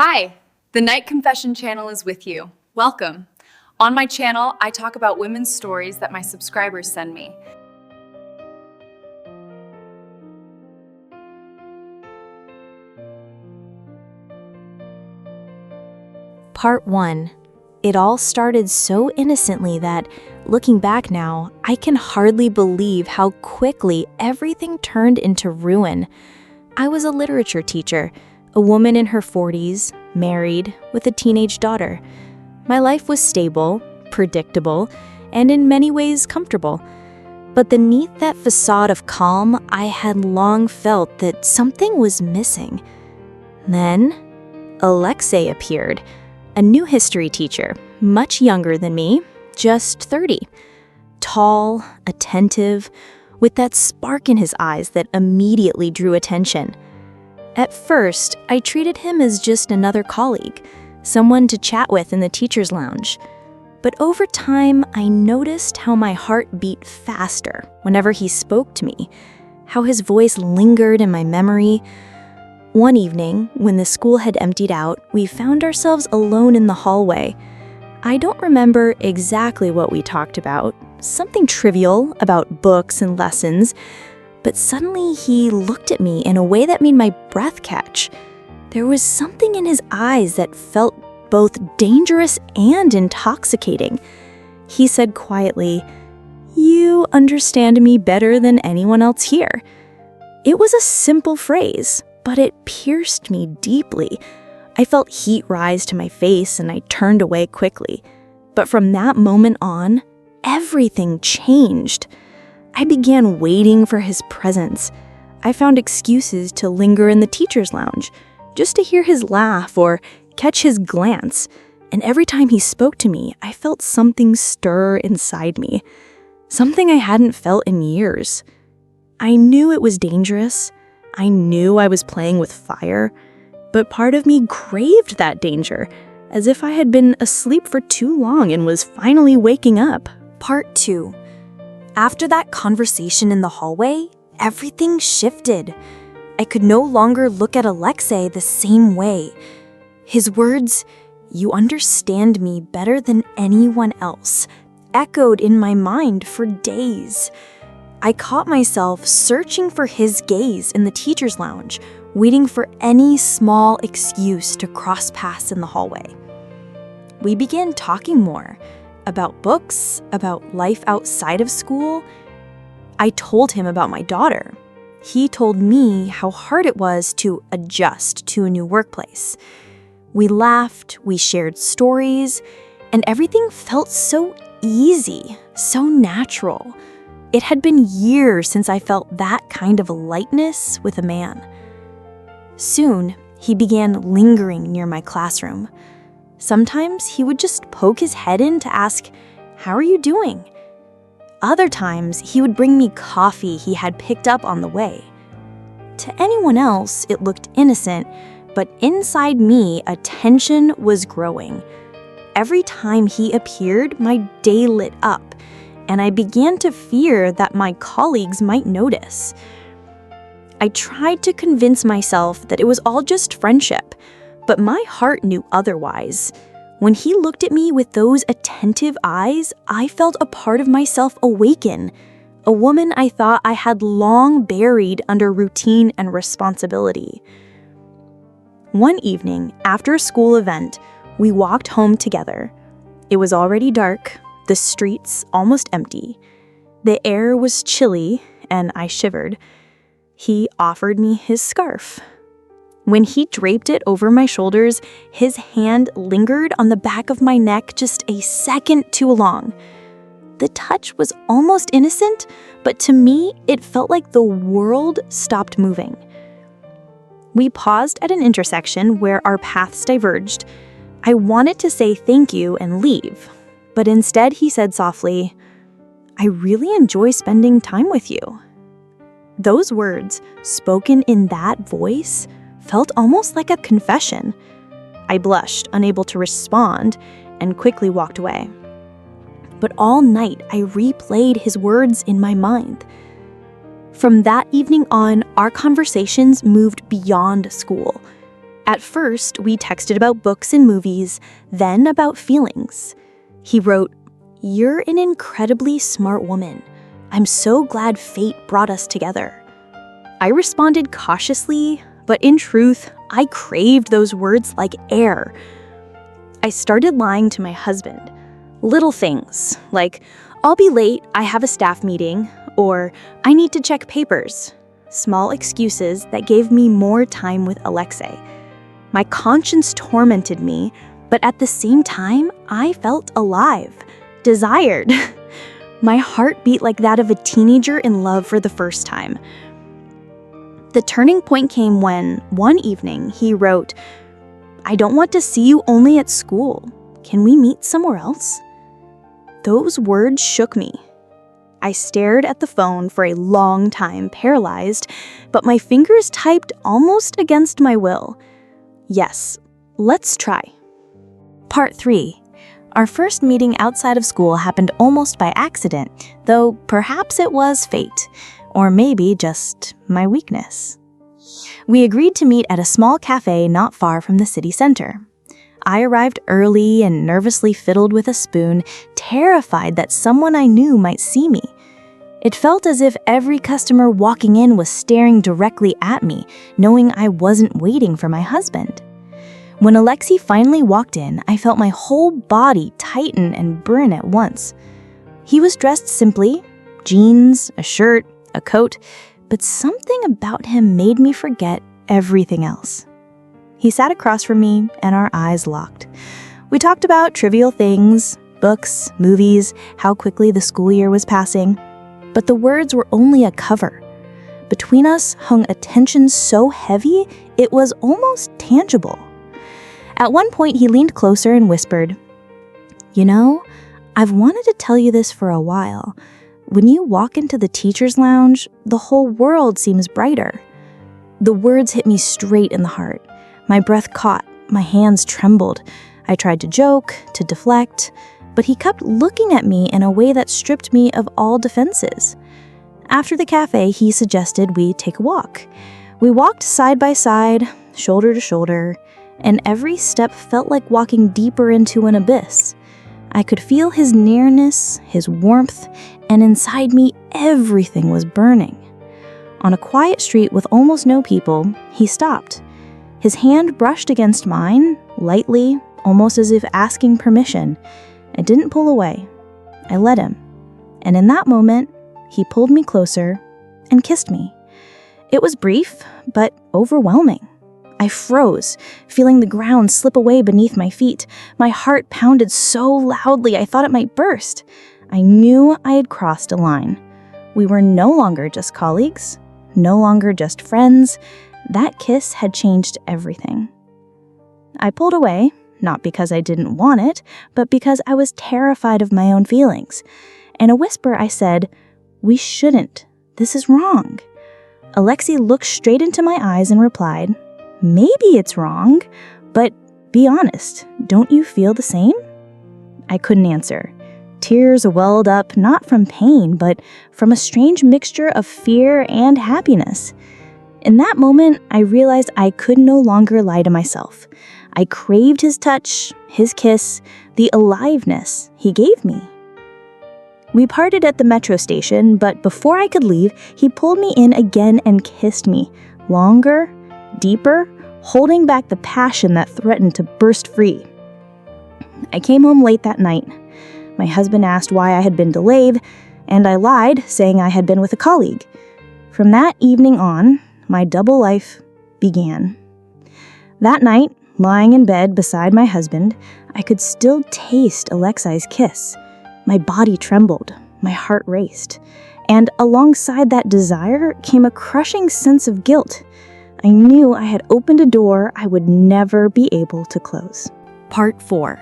Hi, the Night Confession channel is with you. Welcome. On my channel, I talk about women's stories that my subscribers send me. Part 1. It all started so innocently that, looking back now, I can hardly believe how quickly everything turned into ruin. I was a literature teacher, a woman in her 40s, married, with a teenage daughter. My life was stable, predictable, and in many ways comfortable. But beneath that facade of calm, I had long felt that something was missing. Then, Alexei appeared. A new history teacher, much younger than me, just 30. Tall, attentive, with that spark in his eyes that immediately drew attention. At first, I treated him as just another colleague, someone to chat with in the teacher's lounge. But over time, I noticed how my heart beat faster whenever he spoke to me, how his voice lingered in my memory. One evening, when the school had emptied out, we found ourselves alone in the hallway. I don't remember exactly what we talked about, something trivial about books and lessons, but suddenly he looked at me in a way that made my breath catch. There was something in his eyes that felt both dangerous and intoxicating. He said quietly, "You understand me better than anyone else here." It was a simple phrase, but it pierced me deeply. I felt heat rise to my face and I turned away quickly. But from that moment on, everything changed. I began waiting for his presence. I found excuses to linger in the teacher's lounge, just to hear his laugh or catch his glance. And every time he spoke to me, I felt something stir inside me, something I hadn't felt in years. I knew it was dangerous. I knew I was playing with fire, but part of me craved that danger, as if I had been asleep for too long and was finally waking up. Part 2. After that conversation in the hallway, everything shifted. I could no longer look at Alexei the same way. His words, "You understand me better than anyone else," echoed in my mind for days. I caught myself searching for his gaze in the teacher's lounge, waiting for any small excuse to cross paths in the hallway. We began talking more about books, about life outside of school. I told him about my daughter. He told me how hard it was to adjust to a new workplace. We laughed, we shared stories, and everything felt so easy, so natural. It had been years since I felt that kind of lightness with a man. Soon, he began lingering near my classroom. Sometimes he would just poke his head in to ask, "How are you doing?" Other times, he would bring me coffee he had picked up on the way. To anyone else, it looked innocent, but inside me, a tension was growing. Every time he appeared, my day lit up, and I began to fear that my colleagues might notice. I tried to convince myself that it was all just friendship, but my heart knew otherwise. When he looked at me with those attentive eyes, I felt a part of myself awaken, a woman I thought I had long buried under routine and responsibility. One evening, after a school event, we walked home together. It was already dark, the streets almost empty. The air was chilly, and I shivered. He offered me his scarf. When he draped it over my shoulders, his hand lingered on the back of my neck just a second too long. The touch was almost innocent, but to me, it felt like the world stopped moving. We paused at an intersection where our paths diverged. I wanted to say thank you and leave, but instead he said softly, "I really enjoy spending time with you." Those words, spoken in that voice, felt almost like a confession. I blushed, unable to respond, and quickly walked away. But all night, I replayed his words in my mind. From that evening on, our conversations moved beyond school. At first, we texted about books and movies, then about feelings. He wrote, "You're an incredibly smart woman. I'm so glad fate brought us together." I responded cautiously, but in truth, I craved those words like air. I started lying to my husband. Little things, like, "I'll be late, I have a staff meeting," or "I need to check papers." Small excuses that gave me more time with Alexei. My conscience tormented me, but at the same time, I felt alive, desired. My heart beat like that of a teenager in love for the first time. The turning point came when, one evening, he wrote, "I don't want to see you only at school. Can we meet somewhere else?" Those words shook me. I stared at the phone for a long time, paralyzed, but my fingers typed almost against my will. "Yes, let's try." Part 3. Our first meeting outside of school happened almost by accident, though perhaps it was fate, or maybe just my weakness. We agreed to meet at a small cafe not far from the city center. I arrived early and nervously fiddled with a spoon, terrified that someone I knew might see me. It felt as if every customer walking in was staring directly at me, knowing I wasn't waiting for my husband. When Alexei finally walked in, I felt my whole body tighten and burn at once. He was dressed simply, jeans, a shirt, a coat, but something about him made me forget everything else. He sat across from me and our eyes locked. We talked about trivial things, books, movies, how quickly the school year was passing, but the words were only a cover. Between us hung a tension so heavy it was almost tangible. At one point, he leaned closer and whispered, "You know, I've wanted to tell you this for a while. When you walk into the teacher's lounge, the whole world seems brighter." The words hit me straight in the heart. My breath caught, my hands trembled. I tried to joke, to deflect, but he kept looking at me in a way that stripped me of all defenses. After the cafe, he suggested we take a walk. We walked side by side, shoulder to shoulder, and every step felt like walking deeper into an abyss. I could feel his nearness, his warmth, and inside me everything was burning. On a quiet street with almost no people, he stopped. His hand brushed against mine, lightly, almost as if asking permission. I didn't pull away. I let him. And in that moment, he pulled me closer and kissed me. It was brief, but overwhelming. I froze, feeling the ground slip away beneath my feet. My heart pounded so loudly I thought it might burst. I knew I had crossed a line. We were no longer just colleagues, no longer just friends. That kiss had changed everything. I pulled away, not because I didn't want it, but because I was terrified of my own feelings. In a whisper, I said, "We shouldn't. This is wrong." Alexei looked straight into my eyes and replied, "Maybe it's wrong, but be honest, don't you feel the same?" I couldn't answer. Tears welled up not from pain, but from a strange mixture of fear and happiness. In that moment, I realized I could no longer lie to myself. I craved his touch, his kiss, the aliveness he gave me. We parted at the metro station, but before I could leave, he pulled me in again and kissed me, longer, deeper, holding back the passion that threatened to burst free. I came home late that night. My husband asked why I had been delayed, and I lied, saying I had been with a colleague. From that evening on, my double life began. That night, lying in bed beside my husband, I could still taste Alexei's kiss. My body trembled, my heart raced, and alongside that desire came a crushing sense of guilt. I knew I had opened a door I would never be able to close. Part 4.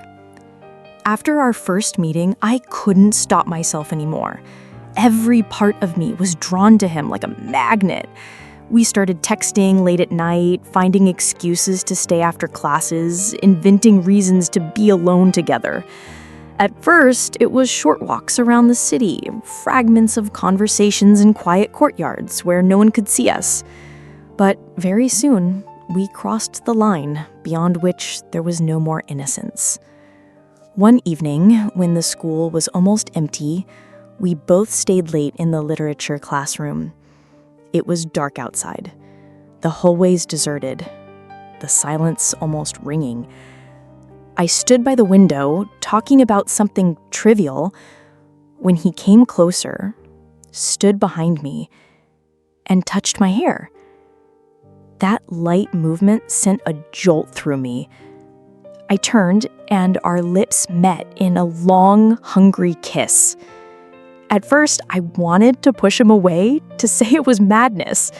After our first meeting, I couldn't stop myself anymore. Every part of me was drawn to him like a magnet. We started texting late at night, finding excuses to stay after classes, inventing reasons to be alone together. At first, it was short walks around the city, fragments of conversations in quiet courtyards where no one could see us. But very soon, we crossed the line beyond which there was no more innocence. One evening, when the school was almost empty, we both stayed late in the literature classroom. It was dark outside, the hallways deserted, the silence almost ringing. I stood by the window, talking about something trivial, when he came closer, stood behind me, and touched my hair. That light movement sent a jolt through me. I turned, and our lips met in a long, hungry kiss. At first, I wanted to push him away, to say it was madness.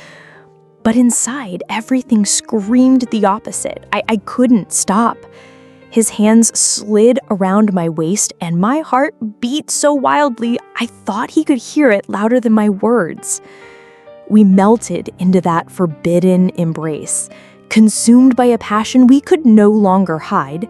But inside, everything screamed the opposite. I couldn't stop. His hands slid around my waist, and my heart beat so wildly, I thought he could hear it louder than my words. We melted into that forbidden embrace, consumed by a passion we could no longer hide.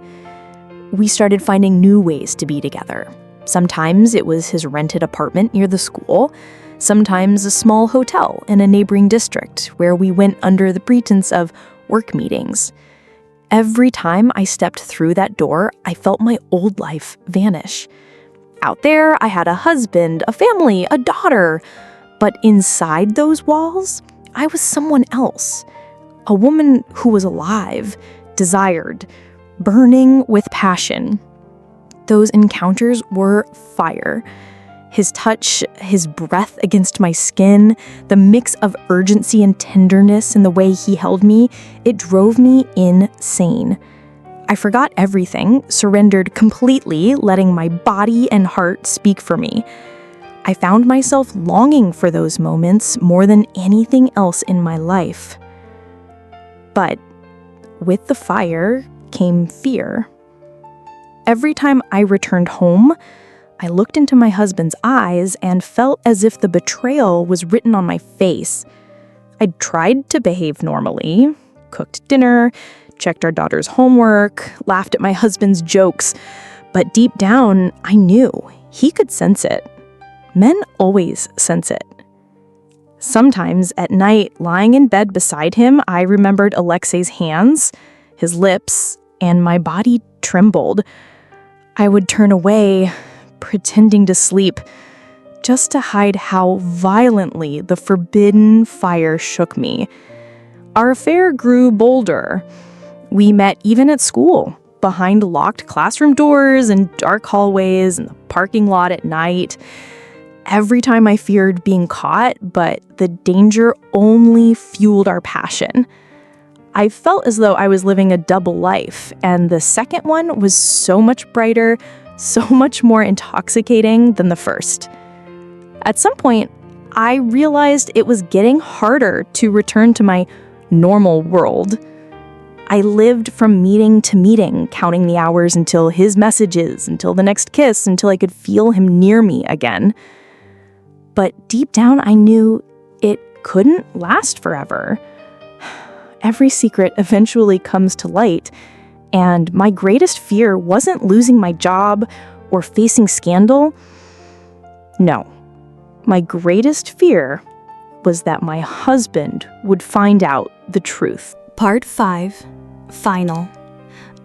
We started finding new ways to be together. Sometimes it was his rented apartment near the school, sometimes a small hotel in a neighboring district where we went under the pretense of work meetings. Every time I stepped through that door, I felt my old life vanish. Out there, I had a husband, a family, a daughter. But inside those walls, I was someone else. A woman who was alive, desired, burning with passion. Those encounters were fire. His touch, his breath against my skin, the mix of urgency and tenderness in the way he held me, it drove me insane. I forgot everything, surrendered completely, letting my body and heart speak for me. I found myself longing for those moments more than anything else in my life. But with the fire came fear. Every time I returned home, I looked into my husband's eyes and felt as if the betrayal was written on my face. I'd tried to behave normally, cooked dinner, checked our daughter's homework, laughed at my husband's jokes, but deep down, I knew he could sense it. Men always sense it. Sometimes at night, lying in bed beside him, I remembered Alexei's hands, his lips, and my body trembled. I would turn away, pretending to sleep, just to hide how violently the forbidden fire shook me. Our affair grew bolder. We met even at school, behind locked classroom doors and dark hallways and the parking lot at night. Every time I feared being caught, but the danger only fueled our passion. I felt as though I was living a double life, and the second one was so much brighter, so much more intoxicating than the first. At some point, I realized it was getting harder to return to my normal world. I lived from meeting to meeting, counting the hours until his messages, until the next kiss, until I could feel him near me again. But deep down, I knew it couldn't last forever. Every secret eventually comes to light, and my greatest fear wasn't losing my job or facing scandal. No, my greatest fear was that my husband would find out the truth. Part 5. Final.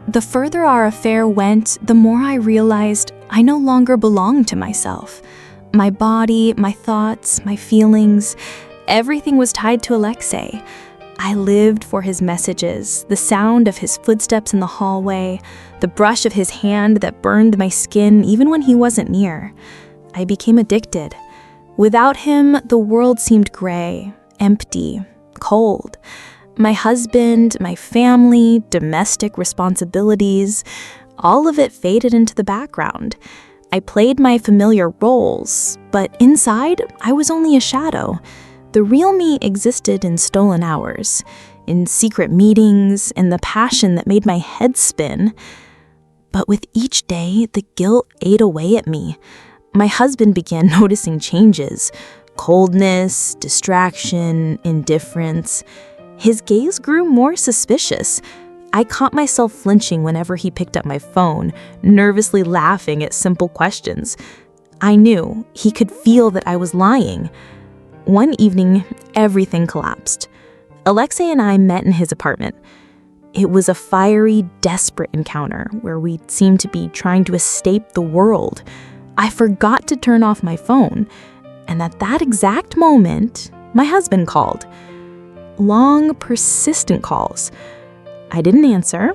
The further our affair went, the more I realized I no longer belonged to myself. My body, my thoughts, my feelings, everything was tied to Alexei. I lived for his messages, the sound of his footsteps in the hallway, the brush of his hand that burned my skin even when he wasn't near. I became addicted. Without him, the world seemed gray, empty, cold. My husband, my family, domestic responsibilities, all of it faded into the background. I played my familiar roles, but inside, I was only a shadow. The real me existed in stolen hours, in secret meetings, in the passion that made my head spin. But with each day, the guilt ate away at me. My husband began noticing changes: coldness, distraction, indifference. His gaze grew more suspicious. I caught myself flinching whenever he picked up my phone, nervously laughing at simple questions. I knew he could feel that I was lying. One evening, everything collapsed. Alexei and I met in his apartment. It was a fiery, desperate encounter where we seemed to be trying to escape the world. I forgot to turn off my phone, and at that exact moment, my husband called. Long, persistent calls. I didn't answer.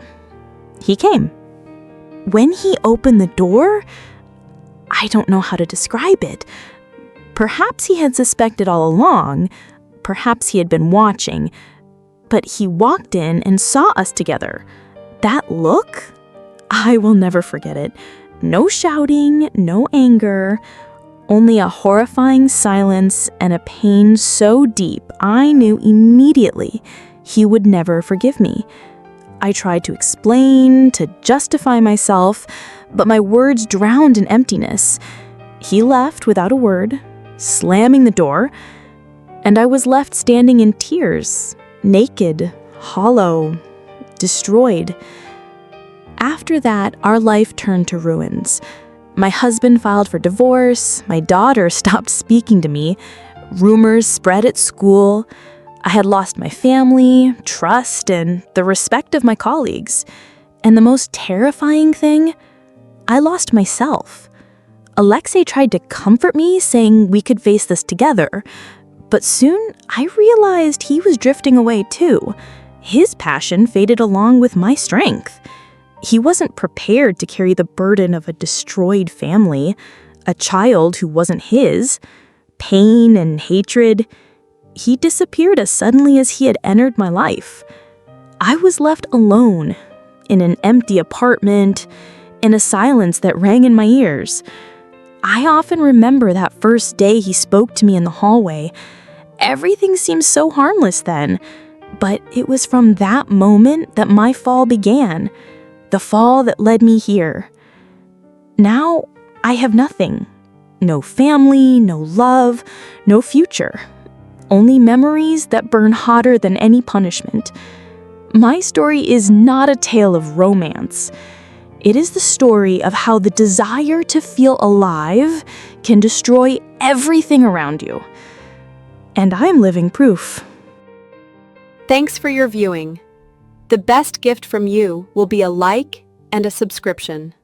He came. When he opened the door, I don't know how to describe it. Perhaps he had suspected all along. Perhaps he had been watching. But he walked in and saw us together. That look? I will never forget it. No shouting, no anger, only a horrifying silence and a pain so deep I knew immediately he would never forgive me. I tried to explain, to justify myself, but my words drowned in emptiness. He left without a word, slamming the door, and I was left standing in tears, naked, hollow, destroyed. After that, our life turned to ruins. My husband filed for divorce, my daughter stopped speaking to me, rumors spread at school. I had lost my family, trust, and the respect of my colleagues. And the most terrifying thing, I lost myself. Alexei tried to comfort me, saying we could face this together. But soon, I realized he was drifting away too. His passion faded along with my strength. He wasn't prepared to carry the burden of a destroyed family, a child who wasn't his, pain and hatred. He disappeared as suddenly as he had entered my life. I was left alone, in an empty apartment, in a silence that rang in my ears. I often remember that first day he spoke to me in the hallway. Everything seemed so harmless then, but it was from that moment that my fall began, the fall that led me here. Now, I have nothing. No family, no love, no future. Only memories that burn hotter than any punishment. My story is not a tale of romance. It is the story of how the desire to feel alive can destroy everything around you. And I'm living proof. Thanks for your viewing. The best gift from you will be a like and a subscription.